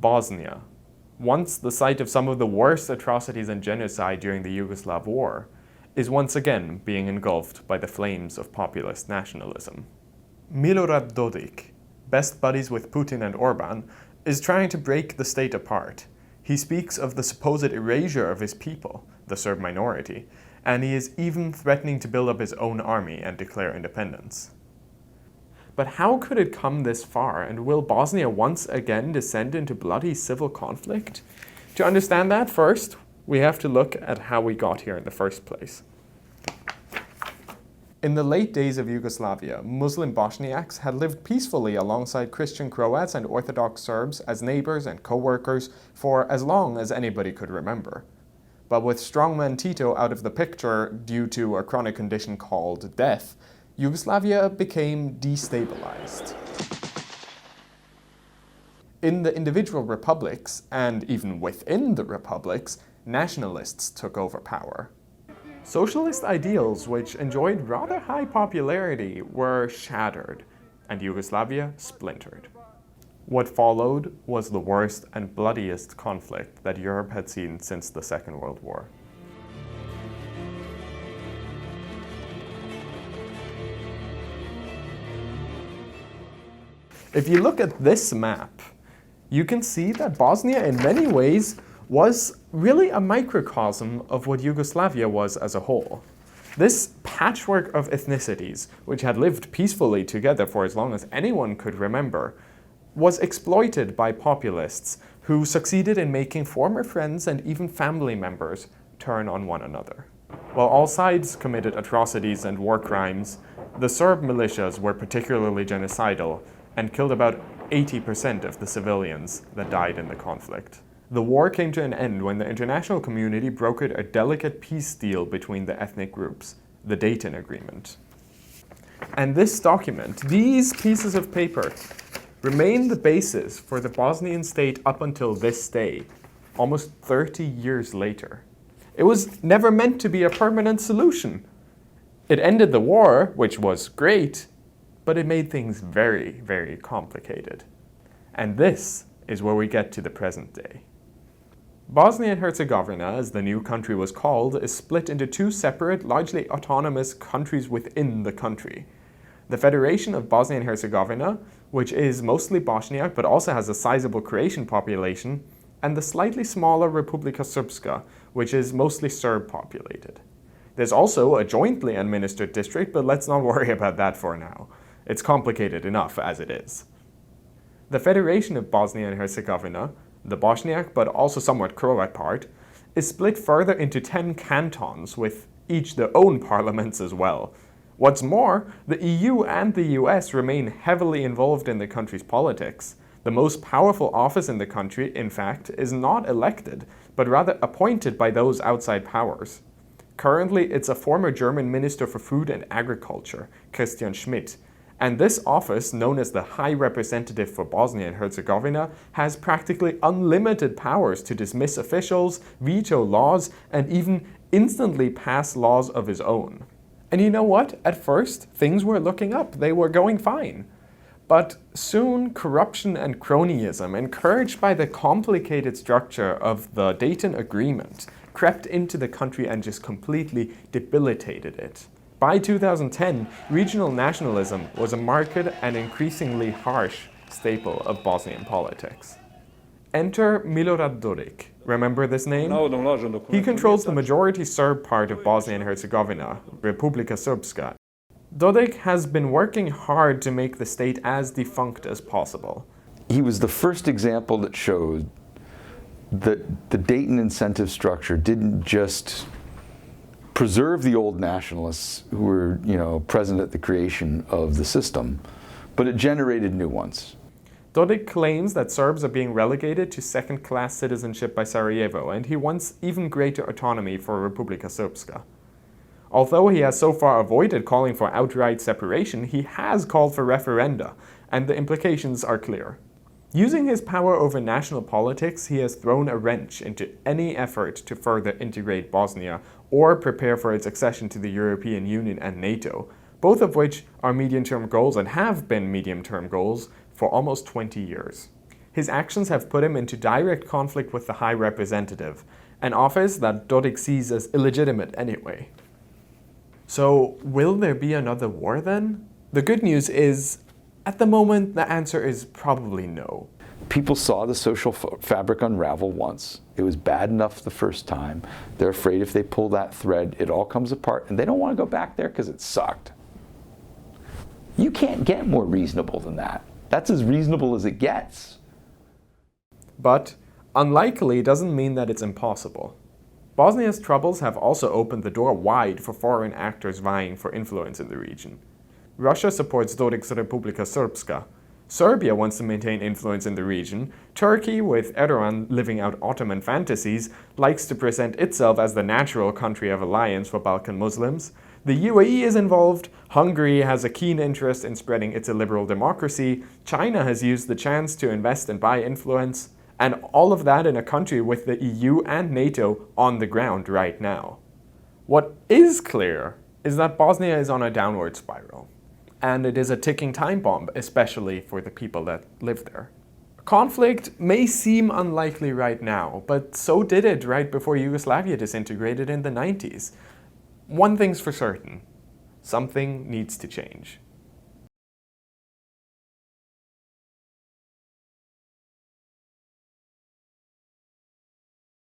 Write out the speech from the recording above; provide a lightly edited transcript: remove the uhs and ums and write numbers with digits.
Bosnia, once the site of some of the worst atrocities and genocide during the Yugoslav war, is once again being engulfed by the flames of populist nationalism. Milorad Dodik, best buddies with Putin and Orban, is trying to break the state apart. He speaks of the supposed erasure of his people, the Serb minority, and he is even threatening to build up his own army and declare independence. But how could it come this far, and will Bosnia once again descend into bloody civil conflict? To understand that, first, we have to look at how we got here in the first place. In the late days of Yugoslavia, Muslim Bosniaks had lived peacefully alongside Christian Croats and Orthodox Serbs as neighbors and co-workers for as long as anybody could remember. But with strongman Tito out of the picture due to a chronic condition called death, Yugoslavia became destabilized. In the individual republics, and even within the republics, nationalists took over power. Socialist ideals, which enjoyed rather high popularity, were shattered, and Yugoslavia splintered. What followed was the worst and bloodiest conflict that Europe had seen since the Second World War. If you look at this map, you can see that Bosnia in many ways was really a microcosm of what Yugoslavia was as a whole. This patchwork of ethnicities, which had lived peacefully together for as long as anyone could remember, was exploited by populists who succeeded in making former friends and even family members turn on one another. While all sides committed atrocities and war crimes, the Serb militias were particularly genocidal and killed about 80% of the civilians that died in the conflict. The war came to an end when the international community brokered a delicate peace deal between the ethnic groups, the Dayton Agreement. And this document, these pieces of paper, remain the basis for the Bosnian state up until this day, almost 30 years later. It was never meant to be a permanent solution. It ended the war, which was great, but it made things very, very complicated. And this is where we get to the present day. Bosnia and Herzegovina, as the new country was called, is split into two separate, largely autonomous countries within the country. The Federation of Bosnia and Herzegovina, which is mostly Bosniak but also has a sizable Croatian population, and the slightly smaller Republika Srpska, which is mostly Serb populated. There's also a jointly administered district, but let's not worry about that for now. It's complicated enough as it is. The Federation of Bosnia and Herzegovina, the Bosniak but also somewhat Croat part, is split further into 10 cantons with each their own parliaments as well. What's more, the EU and the US remain heavily involved in the country's politics. The most powerful office in the country, in fact, is not elected, but rather appointed by those outside powers. Currently, it's a former German Minister for Food and Agriculture, Christian Schmidt, and this office, known as the High Representative for Bosnia and Herzegovina, has practically unlimited powers to dismiss officials, veto laws, and even instantly pass laws of his own. And you know what? At first, things were looking up. They were going fine. But soon, corruption and cronyism, encouraged by the complicated structure of the Dayton Agreement, crept into the country and just completely debilitated it. By 2010, regional nationalism was a marked and increasingly harsh staple of Bosnian politics. Enter Milorad Dodik. Remember this name? He controls the majority Serb part of Bosnia and Herzegovina, Republika Srpska. Dodik has been working hard to make the state as defunct as possible. He was the first example that showed that the Dayton incentive structure didn't just preserve the old nationalists who were, present at the creation of the system, but it generated new ones. Dodik claims that Serbs are being relegated to second-class citizenship by Sarajevo, and he wants even greater autonomy for Republika Srpska. Although he has so far avoided calling for outright separation, he has called for referenda, and the implications are clear. Using his power over national politics, he has thrown a wrench into any effort to further integrate Bosnia or prepare for its accession to the European Union and NATO, both of which are medium-term goals and have been medium-term goals for almost 20 years. his actions have put him into direct conflict with the High Representative, an office that Dodik sees as illegitimate anyway. So, will there be another war then? The good news is, at the moment, the answer is probably no. People saw the social fabric unravel once. It was bad enough the first time. They're afraid if they pull that thread, it all comes apart, and they don't want to go back there because it sucked. You can't get more reasonable than that. That's as reasonable as it gets. But unlikely doesn't mean that it's impossible. Bosnia's troubles have also opened the door wide for foreign actors vying for influence in the region. Russia supports Dodik's Republika Srpska. Serbia wants to maintain influence in the region. Turkey, with Erdogan living out Ottoman fantasies, likes to present itself as the natural country of alliance for Balkan Muslims. The UAE is involved. Hungary has a keen interest in spreading its illiberal democracy. China has used the chance to invest and buy influence. And all of that in a country with the EU and NATO on the ground right now. What is clear is that Bosnia is on a downward spiral. And it is a ticking time bomb, especially for the people that live there. Conflict may seem unlikely right now, but so did it right before Yugoslavia disintegrated in the 90s. One thing's for certain, something needs to change.